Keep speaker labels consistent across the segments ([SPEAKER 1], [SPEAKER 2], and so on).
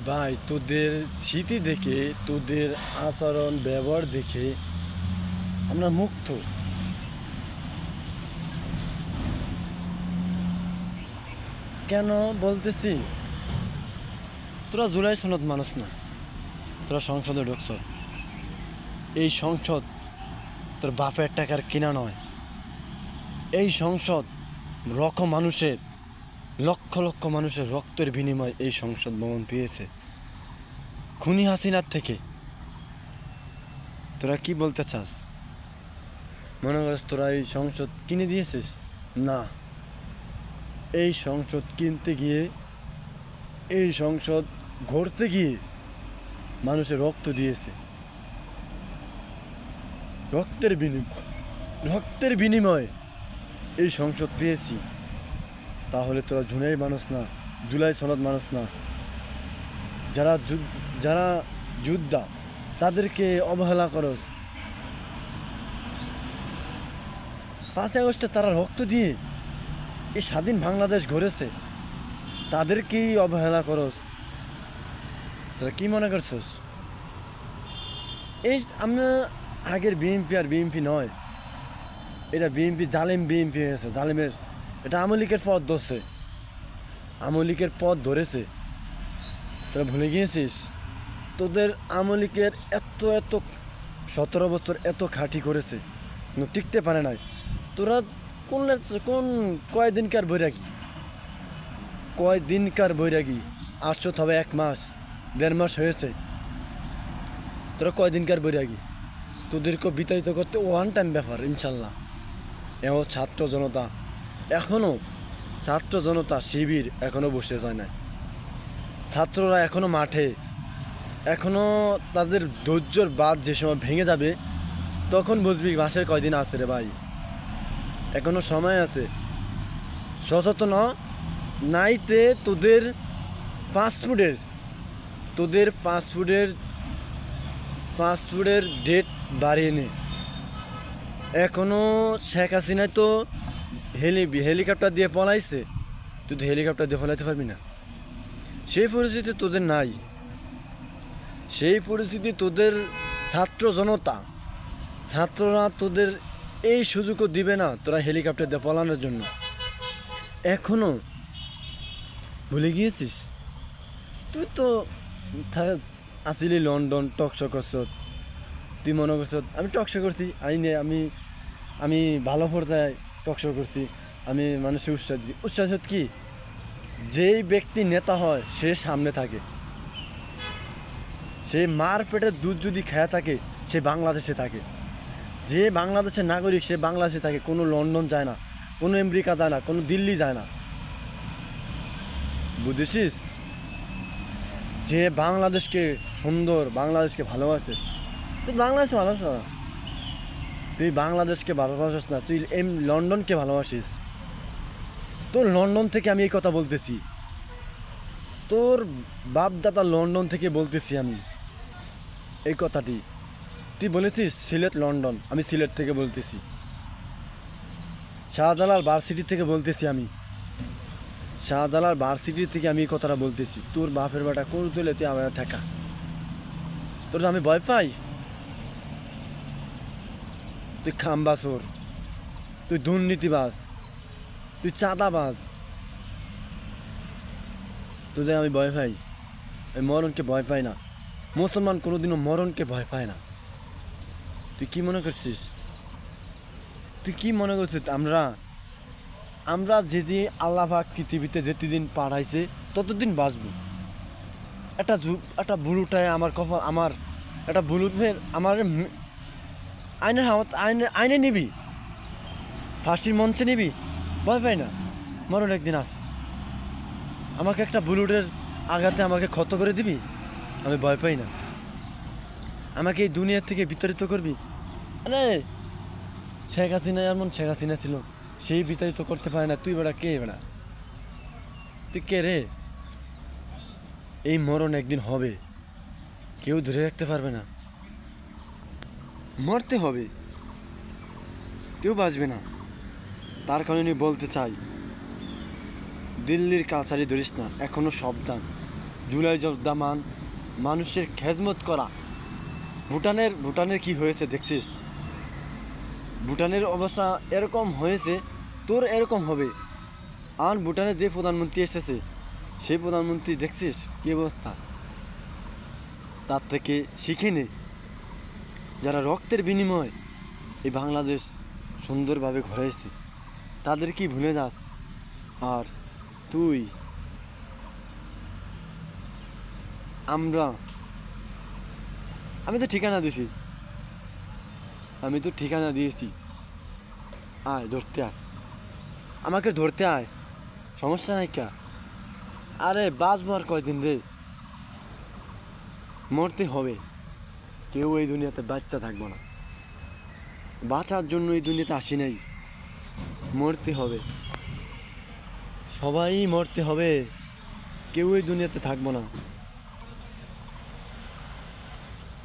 [SPEAKER 1] ভাই তোদের স্মৃতি দেখে, তোদের আচরণ ব্যবহার দেখে আমরা মুগ্ধ। কেন বলতেছি? তোরা জুলাই সনদ মানুষ না, তোরা সংসদে ঢুকছ। এই সংসদ তোর বাপের টাকার কিনা নয়। এই সংসদ লক্ষ লক্ষ মানুষের রক্তের বিনিময়ে এই সংসদ ভবন পেয়েছে খুনি হাসিনার থেকে। তোরা কি বলতে চাস? মনে করিস তোরা এই সংসদ কিনে দিয়েছিস? না, এই সংসদ কিনতে গিয়ে, এই সংসদ গড়তে গিয়ে মানুষের রক্ত দিয়েছে। রক্তের বিনিময়ে এই সংসদ পেয়েছি। তাহলে তোরা জুলাই সনদ মানুষ না। যারা যোদ্ধা তাদেরকে অবহেলা করস। 5 আগস্টে তারা রক্ত দিয়ে এই স্বাধীন বাংলাদেশ গড়েছে, তাদেরকেই অবহেলা করস। তোরা কি মনে করছিস? এই আমরা আগের বিএনপি আর বিএনপি নয়, এটা বিএনপি জালেম বিএনপি হয়েছে। জালেমের এটা আওয়ামী লীগের পথ ধরছে, আওয়ামী লীগের পথ ধরেছে। তোরা ভুলে গিয়েছিস? তোদের আওয়ামী লীগের এত 17 বছর এত খাঁটি করেছে, কিন্তু টিকতে পারে নাই। তোরা কোন কয়দিনকার বৈরাগী আসছো? তবে 1 মাস 1.5 মাস হয়েছে। তোরা কয়দিনকার বৈরাগী? তোদেরকে বিতাড়িত করতে ওয়ান টাইম ব্যাপার ইনশাল্লাহ। ছাত্র জনতা শিবির এখনো বসে যায় নাই। ছাত্ররা এখনো মাঠে, এখনো তাদের ধৈর্যর বাঁধ যে সময় ভেঙে যাবে তখন বুঝবি মাসের কয়দিন আছে রে ভাই, এখনো সময় আছে। সচেতন নাইতে তোদের ফাস্টফুডের ডেট বাড়িয়ে নে। এখনো শেখ হাসিনায় তো হেলিকপ্টার দিয়ে পলাইছে, তুই তো হেলিকপ্টার দিয়ে পলাইতে পারবি না। সেই পরিস্থিতি তোদের নাই। সেই পরিস্থিতি তোদের ছাত্ররা তোদের এই সুযোগও দিবে না তোরা হেলিকপ্টার দিয়ে পলানোর জন্য। এখনো ভুলে গিয়েছিস? তুই তো আসিলি লন্ডন টকশো করছ। তুই মনে করছ আমি টকশো করছি, আমি ভালো পর্যায়ে টকশো করছি, আমি মানুষের উৎসাহ কি? যেই ব্যক্তি নেতা হয় সে সামনে থাকে, সে মার পেটের দুধ যদি খেয়ে থাকে সে বাংলাদেশে থাকে। যে বাংলাদেশের নাগরিক সে বাংলাদেশে থাকে, কোনো লন্ডন যায় না, কোনো আমেরিকা যায় না, কোনো দিল্লি যায় না। বুঝেছিস? যে বাংলাদেশকে বাংলাদেশকে ভালোবাসে, তুই বাংলাদেশকে ভালোবাসিস না, তুই লন্ডনকে ভালোবাসিস। তোর লন্ডন থেকে আমি এই কথা বলতেছি, তোর বাপদাদা লন্ডন থেকে বলতেছি আমি এই কথাটি। তুই বলেছিস সিলেট লন্ডন, আমি সিলেট থেকে বলতেছি। শাহজালাল ভার্সিটি থেকে বলতেছি আমি, শাহজালাল ভার্সিটি থেকে আমি এই কথাটা বলতেছি। তোর বাপের বেটা কোন তুলে তুই আমার ঠেকা? তোর আমি ভয় পাই? তুই খাম্বাসোর, তুই দুর্নীতিবাজ, তুই চাঁদাবাজ, তোদের আমি ভয় পাই? আমি মরণকে ভয় পাই না। মুসলমান কোনোদিনও মরণকে ভয় পায় না। তুই কি মনে করছিস? আমরা যেদিন আল্লাহ পাক পৃথিবীতে যেদিন পাঠাইছে ততদিন বাঁচব। একটা বুলুটায় আমার কপাল, আমার একটা বুলুটের আমার আইনে নিবি, ফাঁসির মঞ্চে নিবি, ভয় পাই না। মরণ একদিন আস, আমাকে একটা বুলেটের আঘাতে আমাকে ক্ষত করে দিবি, আমি ভয় পাই না। আমাকে এই দুনিয়া থেকে বিতাড়িত করবি? আরে শেখ হাসিনা ছিল, সেই বিতাড়িত করতে পারে না। তুই বেড়া কে? তুই কে রে? এই মরণ একদিন হবে, কেউ ধরে রাখতে পারবে না। মরতে হবে, কেউ বাঁচবে না। তার কারণে বলতে চাই, দিল্লির কাছারি ধরিস না, এখনো সাবধান। জুলাই যোদ্ধামান মানুষের খেজমত করা। ভুটানের কি হয়েছে দেখছিস? ভুটানের অবস্থা এরকম হয়েছে, তোর এরকম হবে। আর ভুটানের যে প্রধানমন্ত্রী এসেছে সেই প্রধানমন্ত্রী দেখছিস কী অবস্থা। তার থেকে শিখে নে, যারা রক্তের বিনিময় এই বাংলাদেশ সুন্দরভাবে ঘরাইছে তাদের কি ভুলে যাস? আর তুই আমি তো ঠিকানা দিছি, আয় ধরতে আয়, আমাকে ধরতে আয়, সমস্যা নাই কা। আরে বাঁচবো আর কয়দিন রে, মরতে হবে। কেউ এই দুনিয়াতে বাচ্চা থাকবো না, বাঁচার জন্য এই দুনিয়াতে আসি নাই, মরতে হবে, সবাই মরতে হবে, কেউ এই দুনিয়াতে থাকবো না।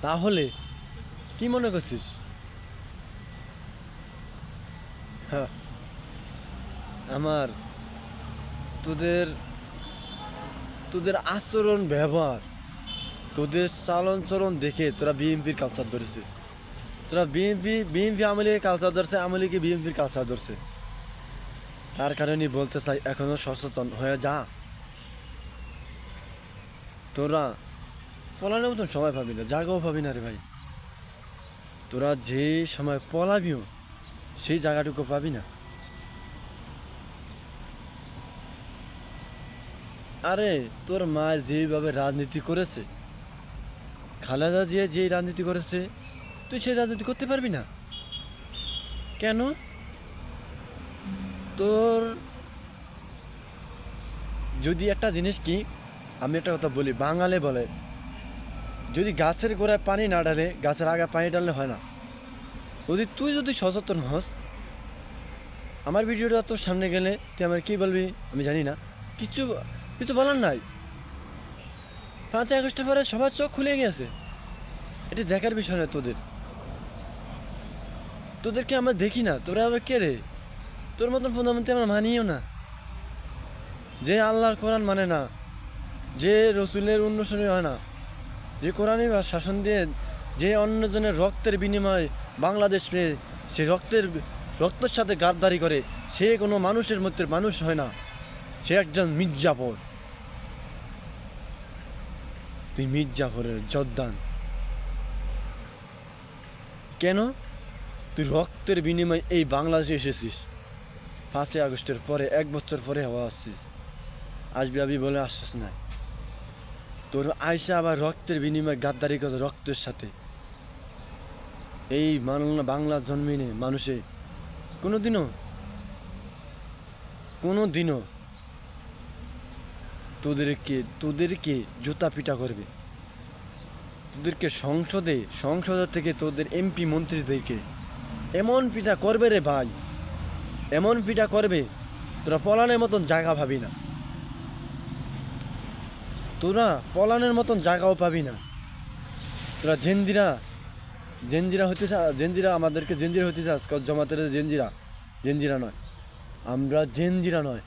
[SPEAKER 1] তাহলে কি মনে করছিস? হ্যাঁ, আমার তোদের তোদের আচরণ ব্যবহার, তোদের চালন চলন দেখে তোরা বিএনপির কালচার ধরেছিস। তোরা বিএনপি আমলিকে কালচার ধরছে, আমলিকে বিএনপির কালচার ধরছে। তার কারণেই বলতে চাই, এখনো সচেতন হয়ে যা। তোরা পলানোর মতন সময় পাবি না, জায়গাও পাবি না রে ভাই। তোরা যে সময় পলাবিও সেই জায়গাটুকু পাবি না। আরে তোর মা যেইভাবে রাজনীতি করেছে, খালেদা জিয়া যেই রাজনীতি করেছে, তুই সেই রাজনীতি করতে পারবি না কেন? তোর যদি একটা জিনিস কি, আমি একটা কথা বলি, বাঙালি বলে যদি গাছের গোড়ায় পানি না ঢালে, গাছের আগে পানি ঢাললে হয় না। তুই যদি সচেতন হস, আমার ভিডিওটা তোর সামনে গেলে তুই আমার কী বলবি আমি জানি না, কিছু কিছু বলার নাই। 5ই আগস্টের পরে সবার চোখ খুলে গেছে, এটি দেখার বিষয় না। তোদেরকে আমরা দেখি না, তোরা আবার কে রে? তোর মতন প্রধানমন্ত্রী আমরা মানিও না, যে আল্লাহর কোরআন মানে না, যে রসুলের অনুসরণ হয় না, যে কোরআনে শাসন দিয়ে যে অন্যজনের রক্তের বিনিময়ে বাংলাদেশ পেয়ে সে রক্তের সাথে গাদ্দারি করে, সে কোনো মানুষের মধ্যে মানুষ হয় না, সে একজন মির্জাফর। তুই মির্জাফরের যোদ্ধান কেন? তুই রক্তের বিনিময়ে এই বাংলাদেশে এসেছিস, 5ই আগস্টের পরে 1 বছর পরে হওয়া আসছিস, আসবি বলে আসছিস না। তোর আয়সা আবার রক্তের বিনিময়ে গাদ্দারি করে রক্তের সাথে। এই বাংলা জন্মিনে মানুষে কোনোদিনও তোদেরকে জুতা পিটা করবে। তোদেরকে সংসদে থেকে তোদের এমপি মন্ত্রীদেরকে এমন পিটা করবে রে ভাই, এমন পিটা করবে তোরা পলানের মতন জায়গা ভাবি না, তোরা পলানের মতন জায়গাও পাবি না। তোরা জেনজিরা আমাদেরকে জেনজিরা হতে চাস, জমাতের জেনজিরা নয়, আমরা জেনজিরা নয়,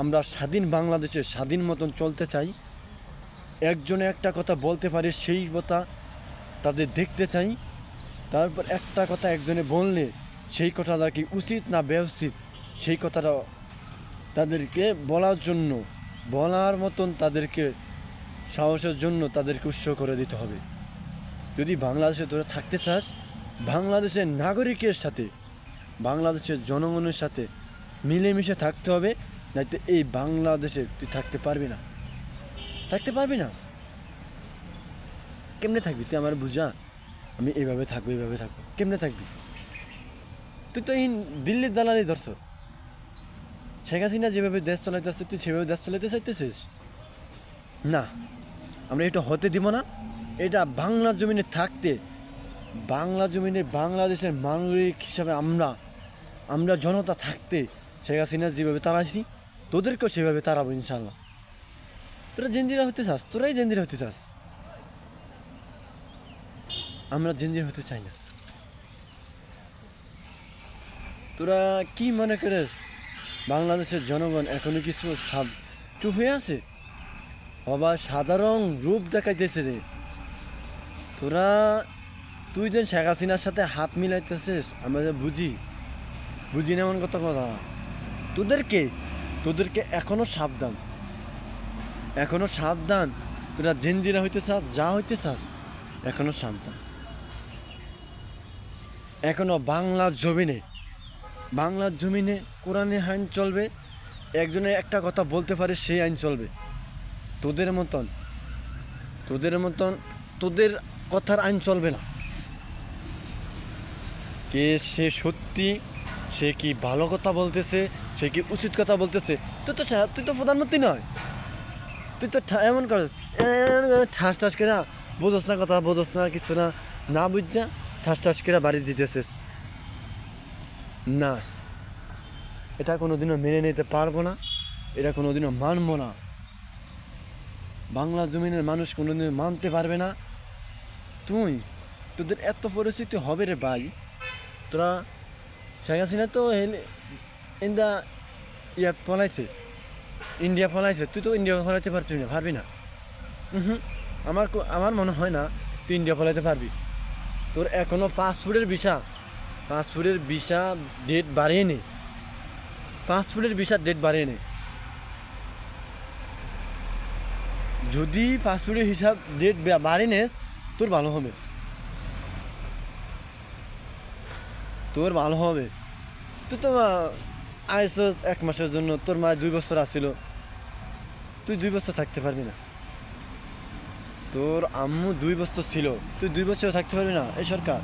[SPEAKER 1] আমরা স্বাধীন বাংলাদেশে স্বাধীন মতন চলতে চাই। একজনে একটা কথা বলতে পারে, সেই কথা তাদের দেখতে চাই। তারপর একটা কথা একজনে বললে সেই কথাটা কি উচিত না বেউচিত, সেই কথাটা তাদেরকে বলার মতন তাদেরকে সাহসের জন্য তাদেরকে উৎসাহ করে দিতে হবে। যদি বাংলাদেশে তোরা থাকতে চাস, বাংলাদেশের নাগরিকের সাথে, বাংলাদেশের জনগণের সাথে মিলেমিশে থাকতে হবে, নয়তো এই বাংলাদেশে তুই থাকতে পারবি না। কেমনে থাকবি তুই আমার বুঝা? আমি এইভাবে থাকবো কেমনে থাকবি? তুই তো এই দিল্লির দালালি ধরছ। শেখ হাসিনা যেভাবে দেশ চালাইতে আসছে, তুই সেভাবে দেশ চালাইতে চাইতেছিস না। আমরা এটা হতে দিব না। এটা বাংলার জমিনে থাকতে, বাংলাদেশের নাগরিক হিসাবে আমরা জনতা থাকতে শেখ হাসিনা যেভাবে তাড়াইছি, তোদেরকেও সেভাবে তাড়াবো ইনশাল্লাহ। তোরাই জেনজিরা হতে চাস, আমরা জেনজিরা হতে চাই না। তোরা কি মনে করিস বাংলাদেশের জনগণ এখনো কিছু চুপ হয়ে আছে? বাবা সাধারণ রূপ দেখাইতেছে রে। তোরা তুই যে শেখ হাসিনার সাথে হাত মিলাইতেছিস আমরা যে বুঝি না এমন কথা কথা। তোদেরকে তোদেরকে এখনো সাবধান। তোরা জেনজিরা হইতে চাস, যা হইতে চাস, এখনো সাবধান। এখনো বাংলার জমিনে কোরআনে আইন চলবে। একজনে একটা কথা বলতে পারে সেই আইন চলবে। তোদের মতন তোদের কথার আইন চলবে না। কে সে সত্যি, সে কি ভালো কথা বলতেছে, সে কি উচিত কথা বলতেছে। তুই তো প্রধানমন্ত্রী নয়। তুই তো এমন করিস ঠাস করে বোঝস না কথা, বোঝস না কিছু না বুঝছা ঠাস করে বাড়ি দিতেছিস না। এটা কোনোদিনও মেনে নিতে পারবো না, এটা কোনোদিনও মানবো না। বাংলা জমিনের মানুষ কোনোদিন মানতে পারবে না। তোদের এত পরিস্থিতি হবে রে ভাই। তোরা শেখ হাসিনা তো ইন্ডিয়া পলাইছে, তুই তো ইন্ডিয়া পলাইতে পারবি না। আমার মনে হয় না তুই ইন্ডিয়া পলাইতে পারবি। তোর এখনো পাসপোর্টের ভিসা ডেট বাড়িয়ে নে। যদি পাসপোর্টের হিসাব ডেট বাড়িয়ে নেস তোর ভালো হবে। তুই তো আইস 1 মাসের জন্য, তোর মা 2 বছর আসছিল, তুই 2 বছর থাকতে পারবি না। তোর আম্মু 2 বছর ছিল, তুই 2 বছর থাকতে পারবি না। এই সরকার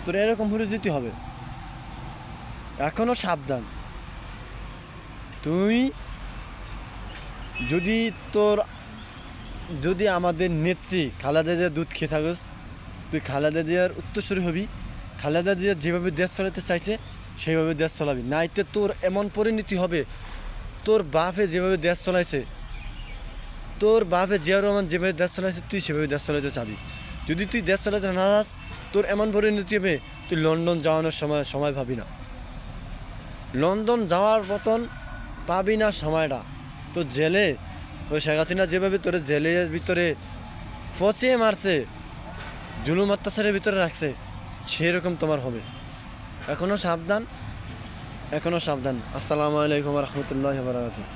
[SPEAKER 1] তোর এরকম পরিস্থিতি হবে। এখনো সাবধান। তুই যদি আমাদের নেত্রী খালেদা জিয়ার দুধ খেয়ে থাকস, তুই খালেদা জিয়ার উত্তরসূরি হবি। খালেদা জিয়া যেভাবে দেশ চালাতে চাইছে সেইভাবে দেশ চালাবি। নাইতে তোর এমন পরিণতি হবে, তোর বাপে যেভাবে দেশ চালাইছে, তোর বাপে জিয়াউর রহমান যেভাবে দেশ চালাইছে তুই সেভাবে দেশ চালাইতে চাবি। যদি তুই দেশ চালাতে না যাস তোর এমন পরিণতি হবে তুই লন্ডন যাওয়ানোর সময় ভাবি না। লন্ডন যাওয়ার মতন পাবি না সময়টা। তো জেলে ওই শেখ হাসিনা যেভাবে তোর জেলের ভিতরে পচিয়ে মারছে, জুলুম অত্যাচারের ভিতরে রাখছে, সেরকম তোমার হবে। এখনো সাবধান। আসসালামু আলাইকুম রহমতুল্লাহ বারাকাতুহু।